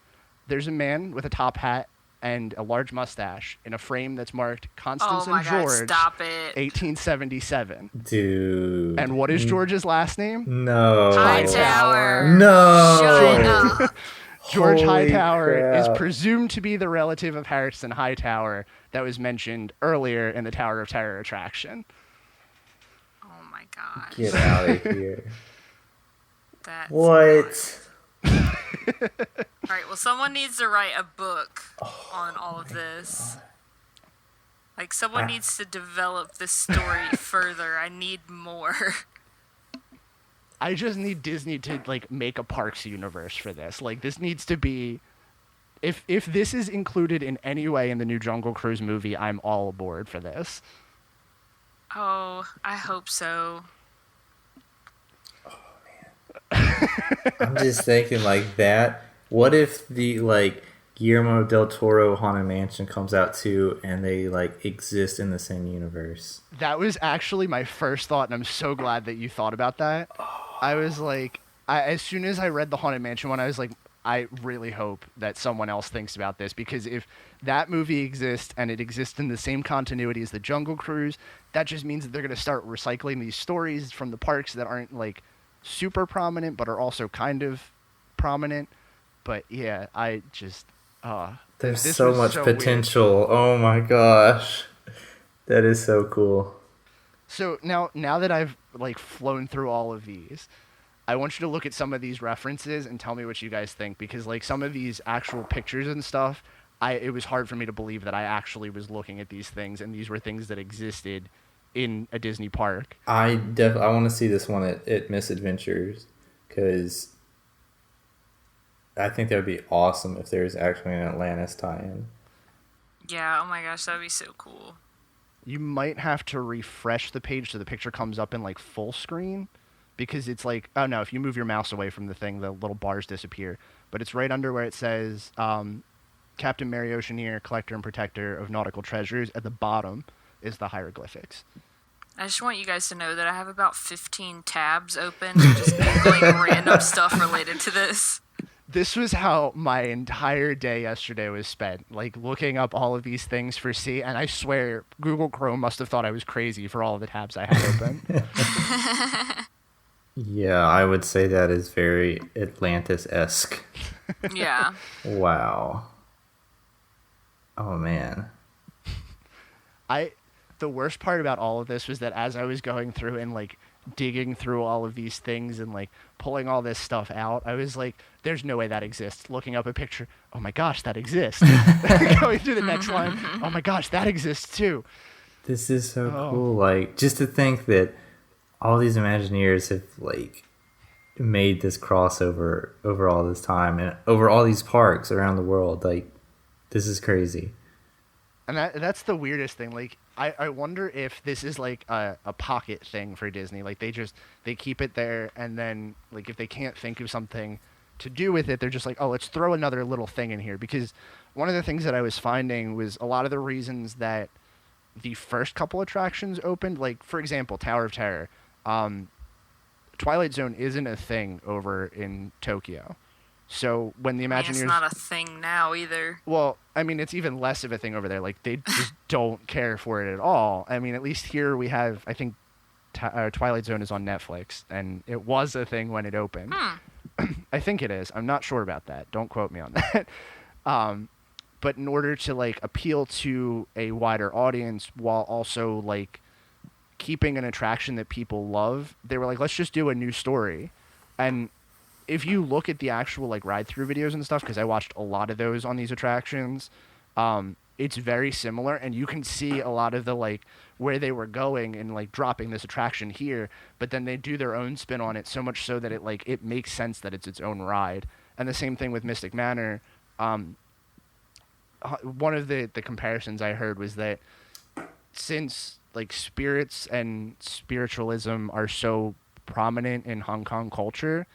D: There's a man with a top hat and a large mustache in a frame that's marked Constance and George,
E: stop it.
D: 1877.
F: Dude.
D: And what is George's last name?
F: No.
E: Hightower.
F: No.
E: Shut up.
D: George
F: Holy
D: Hightower
F: crap.
D: is presumed to be the relative of Harrison Hightower that was mentioned earlier in the Tower of Terror attraction.
E: Oh my gosh.
F: Get out of here.
E: That's
F: What?
E: All right, well, someone needs to write a book on all of this. Like, someone needs to develop this story further. I need more.
D: I just need Disney to like make a Parks universe for this. Like this needs to be if this is included in any way in the new Jungle Cruise movie, I'm all aboard for this.
E: Oh, I hope so.
F: I'm just thinking like that. What if the like Guillermo del Toro Haunted Mansion comes out too, and they like exist in the same universe?
D: That was actually my first thought, and I'm so glad that you thought about that. I was like, as soon as I read the Haunted Mansion one, I was like, I really hope that someone else thinks about this, because if that movie exists and it exists in the same continuity as the Jungle Cruise, that just means that they're going to start recycling these stories from the parks that aren't like super prominent but are also kind of prominent. But yeah, I just
F: There's
D: this
F: so
D: was
F: much
D: so
F: potential. Oh my gosh. That is so cool.
D: So now that I've like flown through all of these, I want you to look at some of these references and tell me what you guys think, because like some of these actual pictures and stuff, it was hard for me to believe that I actually was looking at these things and these were things that existed in a Disney park.
F: I want to see this one at Misadventures, because I think that would be awesome if there's actually an Atlantis tie-in.
E: Yeah, oh my gosh, that would be so cool.
D: You might have to refresh the page so the picture comes up in like full screen, because it's like, oh no, if you move your mouse away from the thing, the little bars disappear. But it's right under where it says Captain Mary Oceaneer, Collector and Protector of Nautical Treasures. At the bottom is the hieroglyphics.
E: I just want you guys to know that I have about 15 tabs open, just Googling random stuff related to this.
D: This was how my entire day yesterday was spent, like looking up all of these things for C, and I swear Google Chrome must have thought I was crazy for all of the tabs I had open.
F: Yeah, I would say that is very Atlantis-esque.
E: Yeah.
F: Wow. Oh, man.
D: The worst part about all of this was that as I was going through and like digging through all of these things and like pulling all this stuff out, I was like, there's no way that exists. Looking up a picture, oh my gosh, that exists. Going through the next line, oh my gosh, that exists too.
F: This is so cool. Like, just to think that all these Imagineers have like made this crossover over all this time and over all these parks around the world. Like, this is crazy.
D: And that's the weirdest thing. Like, I wonder if this is like a pocket thing for Disney. Like they keep it there, and then like if they can't think of something to do with it, they're just like, oh, let's throw another little thing in here. Because one of the things that I was finding was a lot of the reasons that the first couple attractions opened, like for example, Tower of Terror, Twilight Zone isn't a thing over in Tokyo. So when the
E: I mean,
D: Imagineers...
E: it's not a thing now either.
D: Well, I mean, it's even less of a thing over there. Like, they just don't care for it at all. I mean, at least here we have, I think, Twilight Zone is on Netflix, and it was a thing when it opened. I think it is. I'm not sure about that. Don't quote me on that. But in order to, like, appeal to a wider audience while also, like, keeping an attraction that people love, they were like, let's just do a new story. And if you look at the actual, like, ride-through videos and stuff, because I watched a lot of those on these attractions, it's very similar, and you can see a lot of the, like, where they were going and, like, dropping this attraction here, but then they do their own spin on it, so much so that it, like, it makes sense that it's its own ride. And the same thing with Mystic Manor. One of the comparisons I heard was that since, like, spirits and spiritualism are so prominent in Hong Kong culture,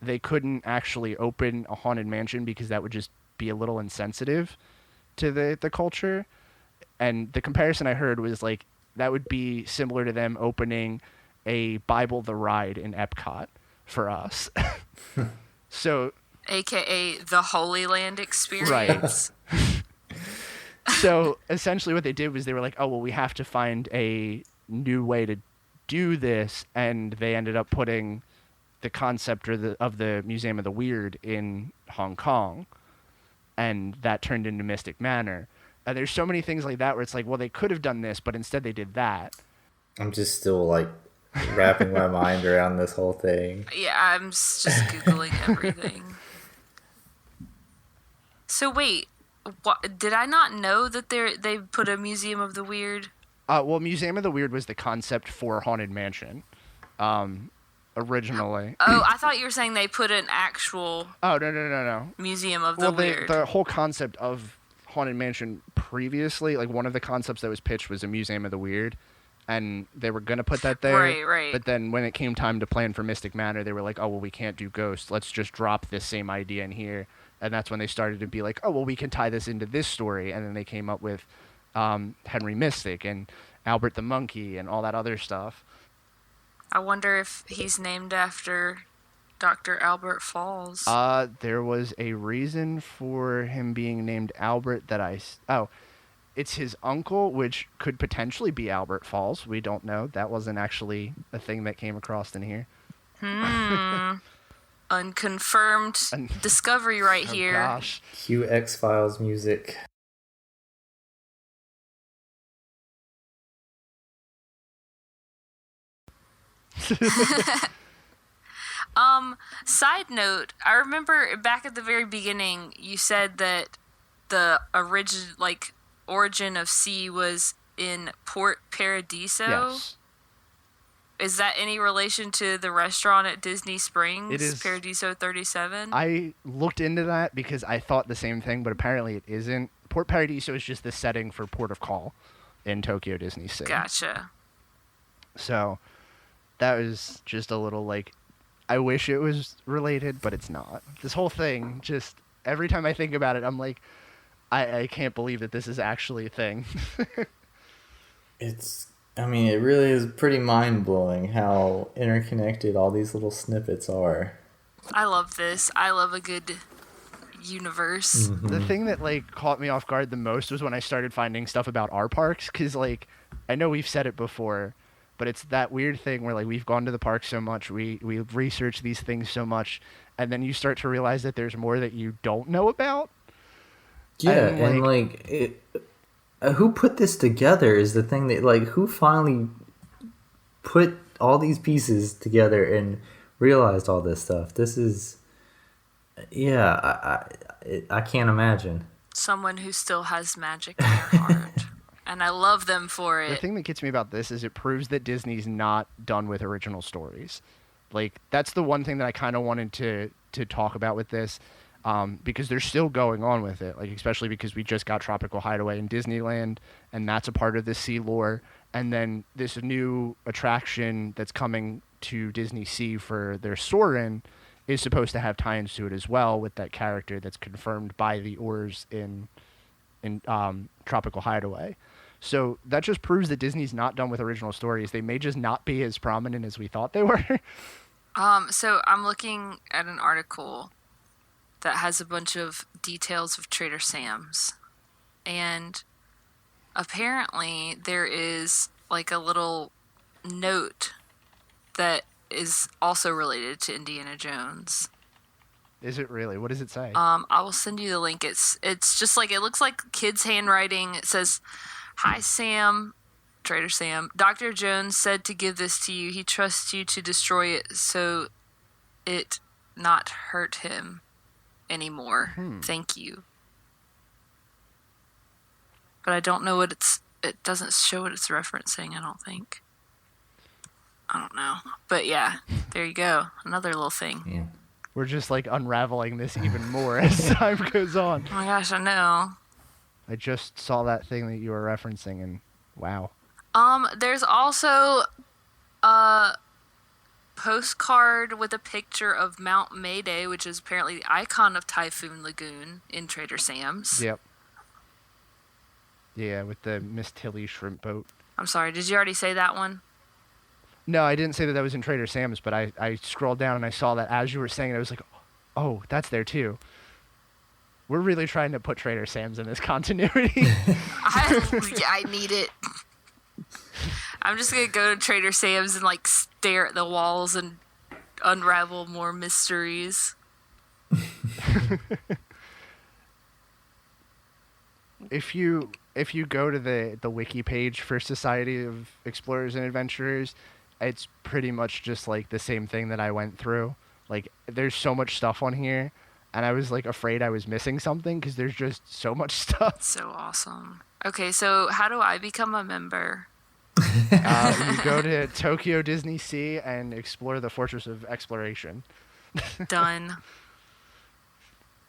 D: they couldn't actually open a haunted mansion because that would just be a little insensitive to the culture. And the comparison I heard was, like, that would be similar to them opening a Bible the Ride in Epcot for us. So,
E: AKA the Holy Land experience.
D: right. So essentially what they did was they were like, oh, well, we have to find a new way to do this. And they ended up putting the concept of the Museum of the Weird in Hong Kong. And that turned into Mystic Manor. There's so many things like that where it's like, well, they could have done this, but instead they did that.
F: I'm just still, like, wrapping my mind around this whole thing.
E: Yeah, I'm just Googling everything. So wait, what, did I not know that they put a Museum of the Weird?
D: Well, Museum of the Weird was the concept for Haunted Mansion, originally.
E: Oh, I thought you were saying they put an actual...
D: Oh, no.
E: Museum of the Weird.
D: The whole concept of Haunted Mansion previously, like, one of the concepts that was pitched was a Museum of the Weird, and they were going to put that there.
E: Right.
D: But then when it came time to plan for Mystic Manor, they were like, oh, well, we can't do ghosts. Let's just drop this same idea in here. And that's when they started to be like, oh, well, we can tie this into this story. And then they came up with Henry Mystic and Albert the Monkey and all that other stuff.
E: I wonder if he's named after Dr. Albert Falls.
D: There was a reason for him being named Albert it's his uncle, which could potentially be Albert Falls. We don't know. That wasn't actually a thing that came across in here.
E: Unconfirmed discovery right here.
D: Gosh.
F: Cue X-Files music.
E: Side note, I remember back at the very beginning, you said that the origin of C was in Port Paradiso.
D: Yes.
E: Is that any relation to the restaurant at Disney Springs?
D: It is.
E: Paradiso 37?
D: I looked into that because I thought the same thing, but apparently it isn't. Port Paradiso is just the setting for Port of Call in Tokyo Disney Sea.
E: Gotcha.
D: So that was just a little, like, I wish it was related, but it's not. This whole thing, just every time I think about it, I'm like, I can't believe that this is actually a thing.
F: I mean, it really is pretty mind-blowing how interconnected all these little snippets are.
E: I love this. I love a good universe.
F: Mm-hmm.
D: The thing that, like, caught me off guard the most was when I started finding stuff about our parks, because, like, I know we've said it before, but it's that weird thing where, like, we've gone to the park so much, we've researched these things so much, and then you start to realize that there's more that you don't know about.
F: Yeah, and who put this together is the thing that, like, who finally put all these pieces together and realized all this stuff? This is, I can't imagine.
E: Someone who still has magic in their heart. And I love them for it.
D: The thing that gets me about this is it proves that Disney's not done with original stories. Like, that's the one thing that I kind of wanted to talk about with this. Because they're still going on with it, like, especially because we just got Tropical Hideaway in Disneyland, and that's a part of the Sea lore. And then this new attraction that's coming to Disney Sea for their Soarin' is supposed to have tie-ins to it as well, with that character that's confirmed by the oars in Tropical Hideaway. So that just proves that Disney's not done with original stories. They may just not be as prominent as we thought they were.
E: So I'm looking at an article. that has a bunch of details of Trader Sam's. And apparently there is like a little note that is also related to Indiana Jones.
D: Is it really? What does it say?
E: I will send you the link. It's just like, it looks like kids' handwriting. It says, "Hi Sam, Trader Sam. Dr. Jones said to give this to you. He trusts you to destroy it so it not hurt him anymore. Thank you." But I don't know what it doesn't show what it's referencing, I don't think. I don't know. But yeah, there you go. Another little thing.
F: Yeah.
D: We're just like unraveling this even more as time goes on.
E: Oh my gosh, I know.
D: I just saw that thing that you were referencing, and wow.
E: There's also a postcard with a picture of Mount Mayday, which is apparently the icon of Typhoon Lagoon in Trader Sam's.
D: Yep. Yeah, with the Miss Tilly shrimp boat.
E: I'm sorry, did you already say that one?
D: No, I didn't say that was in Trader Sam's, but I scrolled down and I saw that as you were saying it. I was like, oh, that's there too. We're really trying to put Trader Sam's in this continuity.
E: I need it. I'm just going to go to Trader Sam's and like stare at the walls and unravel more mysteries.
D: If you go to the wiki page for Society of Explorers and Adventurers, it's pretty much just like the same thing that I went through. Like, there's so much stuff on here, and I was like afraid I was missing something because there's just so much stuff.
E: So awesome. Okay, so how do I become a member?
D: You go to Tokyo Disney Sea and explore the Fortress of Exploration.
E: Done.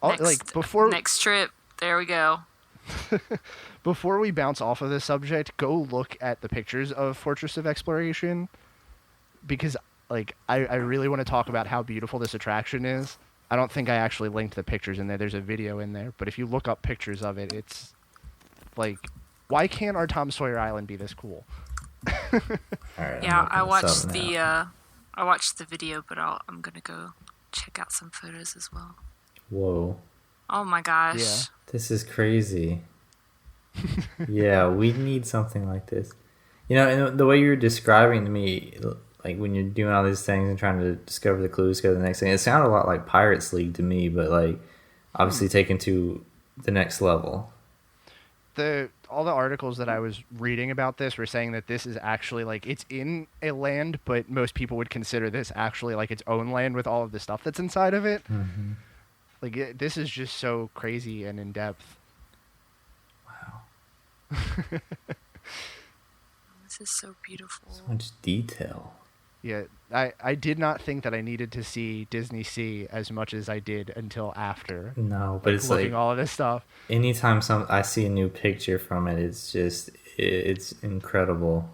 E: Next trip. There we go.
D: Before we bounce off of this subject, go look at the pictures of Fortress of Exploration, because like I really want to talk about how beautiful this attraction is. I don't think I actually linked the pictures in there. There's a video in there, but if you look up pictures of it, it's like, why can't our Tom Sawyer Island be this cool?
F: All right,
E: Yeah, I watched
F: I
E: the video, but I'm gonna go check out some photos as well.
F: Whoa,
E: Oh my gosh.
D: Yeah.
F: this is crazy. Yeah, we need something like this. You know, and the way you're describing to me, like when you're doing all these things and trying to discover the clues, go to the next thing, it sounded a lot like Pirates League to me, but like obviously taken to the next level.
D: All the articles that I was reading about this were saying that this is actually like, it's in a land, but most people would consider this actually like its own land with all of the stuff that's inside of it.
F: Mm-hmm.
D: Like, this is just so crazy and in depth.
F: Wow,
E: This is so beautiful.
F: so much detail.
D: Yeah, I did not think that I needed to see Disney Sea as much as I did until after.
F: No, but it's
D: looking
F: like
D: all of this stuff.
F: anytime I see a new picture from it, it's just it's incredible.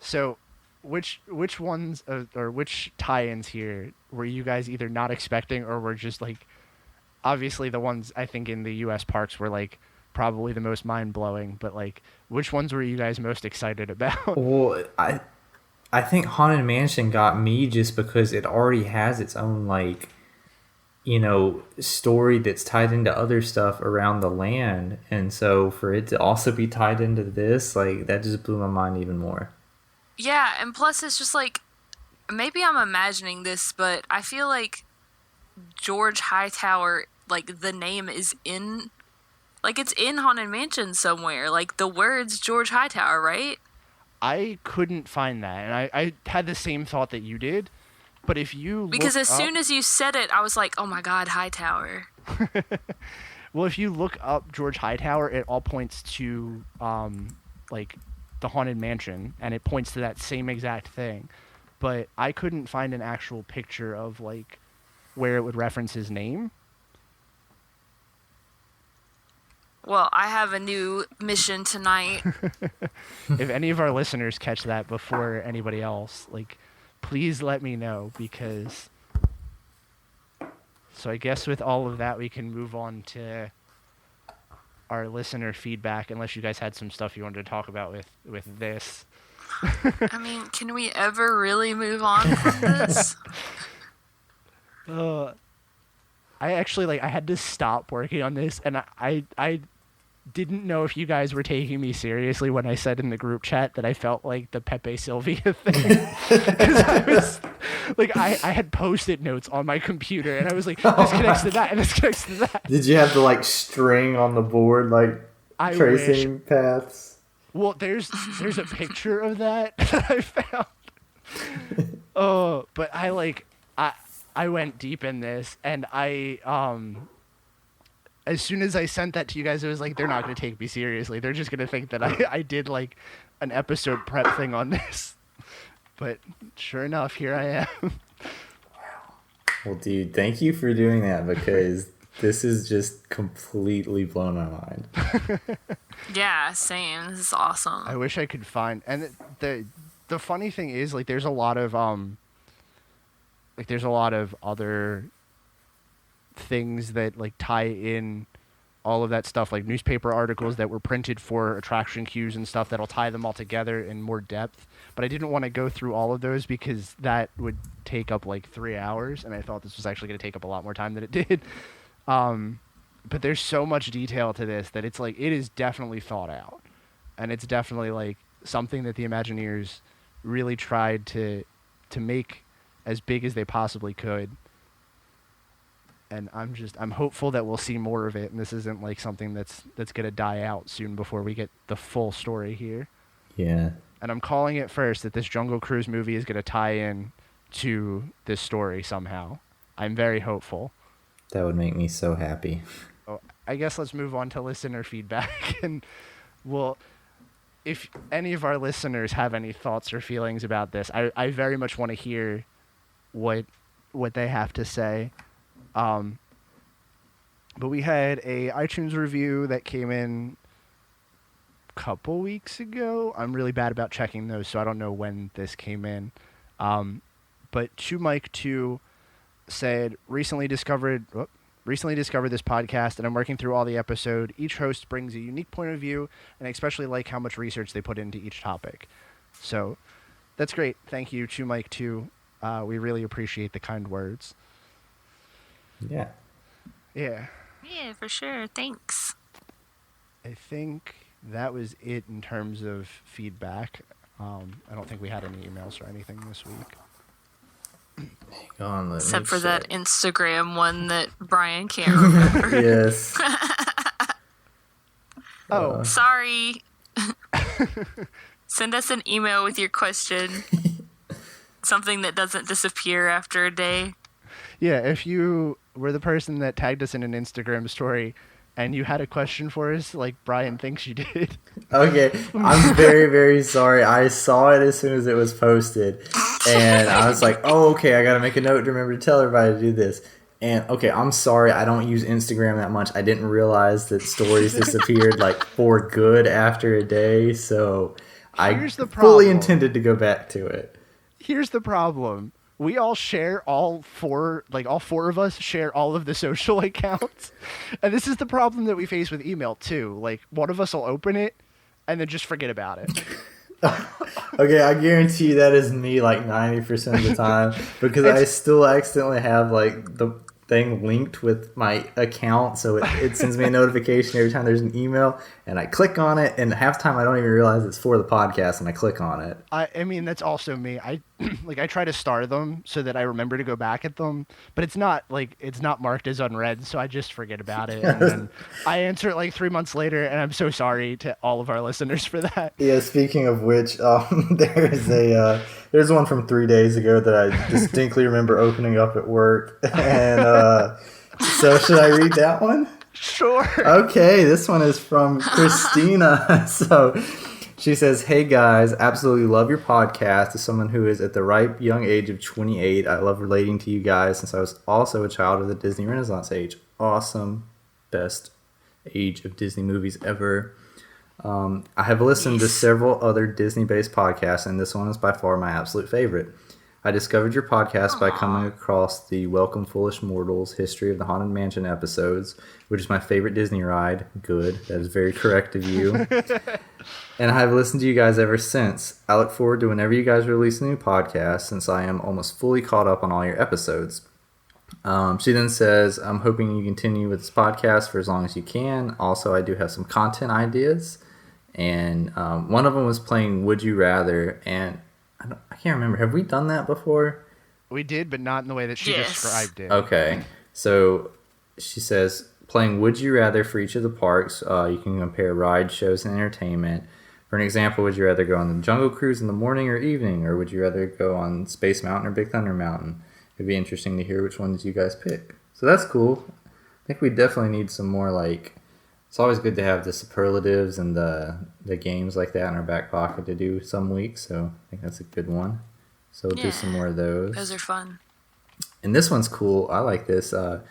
D: So, which ones or which tie-ins here were you guys either not expecting or were just like, obviously the ones I think in the U.S. parks were like probably the most mind-blowing, but like which ones were you guys most excited about?
F: Well, I think Haunted Mansion got me just because it already has its own, like, you know, story that's tied into other stuff around the land, and so for it to also be tied into this, like, that just blew my mind even more.
E: Yeah, and plus it's just like, maybe I'm imagining this, but I feel like George Hightower, like the name is in, like it's in Haunted Mansion somewhere, like the words George Hightower, right?
D: I couldn't find that, and I had the same thought that you did, but if you
E: Because
D: look
E: as
D: up,
E: soon as you said it, I was like, oh my god, Hightower.
D: well, if you look up George Hightower, it all points to like the Haunted Mansion, and it points to that same exact thing. But I couldn't find an actual picture of like where it would reference his name.
E: Well, I have a new mission tonight.
D: If any of our listeners catch that before anybody else, like, please let me know, because... So I guess with all of that, we can move on to our listener feedback, unless you guys had some stuff you wanted to talk about with this.
E: I mean, can we ever really move on from this?
D: I actually I had to stop working on this, and I didn't know if you guys were taking me seriously when I said in the group chat that I felt like the Pepe Sylvia thing. Because I was I had Post-it notes on my computer, and I was like, this connects to that, and this connects to that.
F: Did you have the string on the board
D: I
F: tracing paths?
D: Well, there's a picture of that I found. Oh, but I went deep in this, and as soon as I sent that to you guys, it was they're not going to take me seriously. They're just going to think that I did an episode prep thing on this. But sure enough, here I am.
F: Well, dude, thank you for doing that, because this is just completely blown my mind.
E: Yeah, same. This is awesome.
D: I wish I could find, and the funny thing is there's a lot of other things that tie in all of that stuff, like newspaper articles that were printed for attraction cues and stuff that'll tie them all together in more depth. But I didn't want to go through all of those because that would take up 3 hours, and I thought this was actually going to take up a lot more time than it did. But there's so much detail to this that it's it is definitely thought out, and it's definitely something that the Imagineers really tried to make as big as they possibly could. And I'm hopeful that we'll see more of it, and this isn't something that's gonna die out soon before we get the full story here.
F: Yeah.
D: And I'm calling it first that this Jungle Cruise movie is gonna tie in to this story somehow. I'm very hopeful.
F: That would make me so happy.
D: Oh, I guess let's move on to listener feedback, and if any of our listeners have any thoughts or feelings about this, I very much want to hear what they have to say. But we had a iTunes review that came in a couple weeks ago. I'm really bad about checking those, so I don't know when this came in. But Mike2 said, recently discovered this podcast, and I'm working through all the episode. Each host brings a unique point of view, and I especially like how much research they put into each topic. So that's great. Thank you, Mike2. We really appreciate the kind words.
F: Yeah.
D: Yeah.
E: Yeah, for sure. Thanks.
D: I think that was it in terms of feedback. I don't think we had any emails or anything this week.
F: Hang on,
E: except for that Instagram one that Brian can't remember.
F: Yes.
D: Oh.
E: Sorry. Send us an email with your question. Something that doesn't disappear after a day.
D: Yeah, if you were the person that tagged us in an Instagram story and you had a question for us like Brian thinks you did.
F: Okay, I'm very, very sorry. I saw it as soon as it was posted, and I was like, oh, okay, I got to make a note to remember to tell everybody to do this. And, okay, I'm sorry, I don't use Instagram that much. I didn't realize that stories disappeared, for good after a day, so
D: Here's the
F: fully intended to go back to it.
D: Here's the problem. We all share all four of us share all of the social accounts. And this is the problem that we face with email too. One of us will open it and then just forget about it.
F: Okay, I guarantee you that is me 90% of the time, because I still accidentally have the thing linked with my account, so it sends me a notification every time there's an email, and I click on it, and half the time I don't even realize it's for the podcast, and I click on it.
D: I mean, that's also me. I I try to star them so that I remember to go back at them, but it's not marked as unread, so I just forget about it, and then I answer it 3 months later, and I'm so sorry to all of our listeners for that.
F: Yeah, speaking of which, there's one from 3 days ago that I distinctly remember opening up at work, and so should I read that one?
D: Sure.
F: Okay, this one is from Christina. So she says, hey guys, absolutely love your podcast. As someone who is at the ripe young age of 28, I love relating to you guys since I was also a child of the Disney Renaissance age. Awesome. Best age of Disney movies ever. I have listened to several other Disney-based podcasts, and this one is by far my absolute favorite. I discovered your podcast by coming across the Welcome Foolish Mortals History of the Haunted Mansion episodes, which is my favorite Disney ride. Good. That is very correct of you. And I have listened to you guys ever since. I look forward to whenever you guys release a new podcast, since I am almost fully caught up on all your episodes. She then says, I'm hoping you continue with this podcast for as long as you can. Also, I do have some content ideas. And one of them was playing Would You Rather. And I can't remember. Have we done that before?
D: We did, but not in the way that she described it.
F: Okay. So she says, playing Would You Rather for each of the parks. You can compare ride, shows, and entertainment. For an example, would you rather go on the Jungle Cruise in the morning or evening? Or would you rather go on Space Mountain or Big Thunder Mountain? It'd be interesting to hear which ones you guys pick. So that's cool. I think we definitely need some more, like, it's always good to have the superlatives and the games like that in our back pocket to do some weeks. So I think that's a good one. So we'll do some more of those.
E: Those are fun.
F: And this one's cool. I like this. You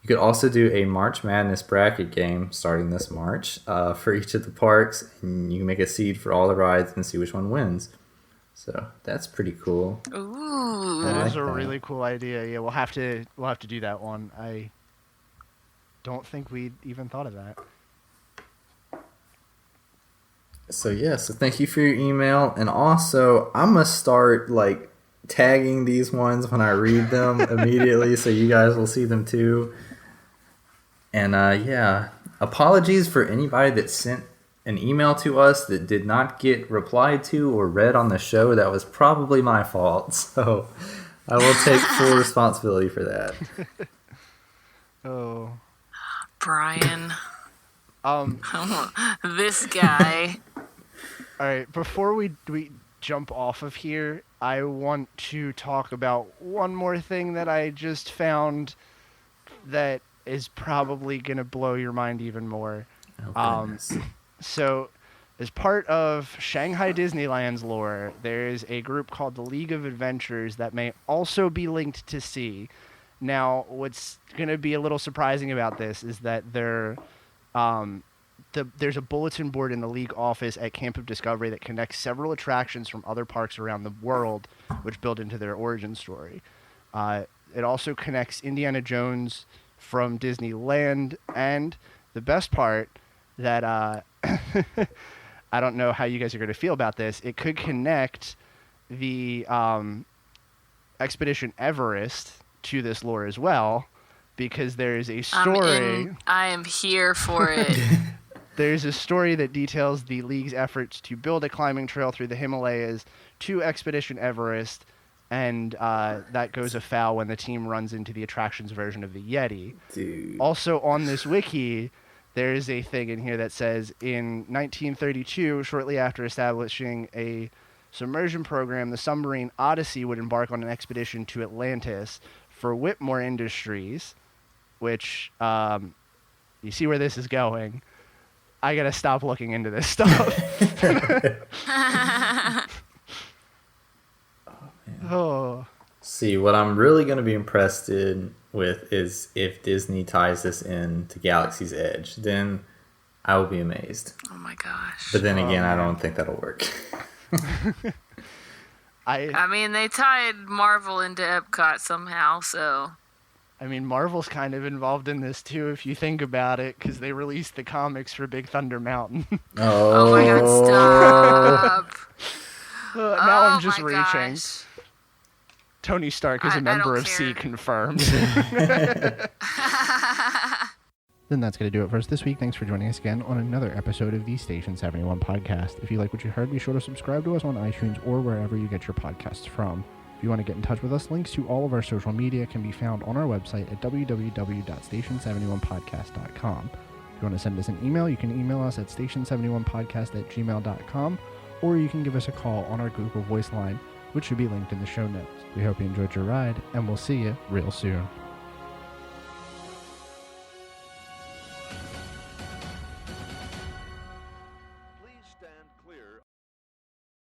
F: could also do a March Madness bracket game starting this March for each of the parks. And you can make a seed for all the rides and see which one wins. So that's pretty cool.
E: Ooh.
D: That is a really cool idea. Yeah, we'll have to do that one. I don't think we'd even thought of that.
F: So so thank you for your email. And also, I'm going to start like tagging these ones when I read them immediately so you guys will see them too. And apologies for anybody that sent an email to us that did not get replied to or read on the show. That was probably my fault. So I will take full responsibility for that.
D: Oh.
E: Brian. This guy.
D: All right, before we jump off of here, I want to talk about one more thing that I just found that is probably going to blow your mind even more.
F: Oh, goodness.
D: So, as part of Shanghai Disneyland's lore, there is a group called the League of Adventures that may also be linked to Sea. Now, what's going to be a little surprising about this is that there's a bulletin board in the League office at Camp of Discovery that connects several attractions from other parks around the world, which build into their origin story. It also connects Indiana Jones from Disneyland, and the best part that I don't know how you guys are going to feel about this, it could connect the Expedition Everest to this lore as well, because there is a story.
E: I am here for it.
D: There's a story that details the League's efforts to build a climbing trail through the Himalayas to Expedition Everest, and that goes afoul when the team runs into the attractions version of the Yeti.
F: Dude.
D: Also on this wiki, there is a thing in here that says, in 1932, shortly after establishing a submersion program, the submarine Odyssey would embark on an expedition to Atlantis for Whitmore Industries, which, you see where this is going. I gotta stop looking into this stuff. Oh.
F: See, what I'm really going to be impressed with is if Disney ties this in to Galaxy's Edge. Then I will be amazed.
E: Oh my gosh.
F: But then again, I don't think that'll work.
E: I mean, they tied Marvel into Epcot somehow, so...
D: I mean, Marvel's kind of involved in this too, if you think about it, because they released the comics for Big Thunder Mountain.
E: Oh my god, stop!
D: Now I'm just reaching.
E: Gosh.
D: Tony Stark is a member of Sea confirmed. Then that's going to do it for us this week. Thanks for joining us again on another episode of the Station 71 podcast. If you like what you heard, be sure to subscribe to us on iTunes or wherever you get your podcasts from. If you want to get in touch with us, links to all of our social media can be found on our website at www.station71podcast.com. If you want to send us an email, you can email us at station71podcast@gmail.com, or you can give us a call on our Google Voice line, which should be linked in the show notes. We hope you enjoyed your ride, and we'll see you real soon.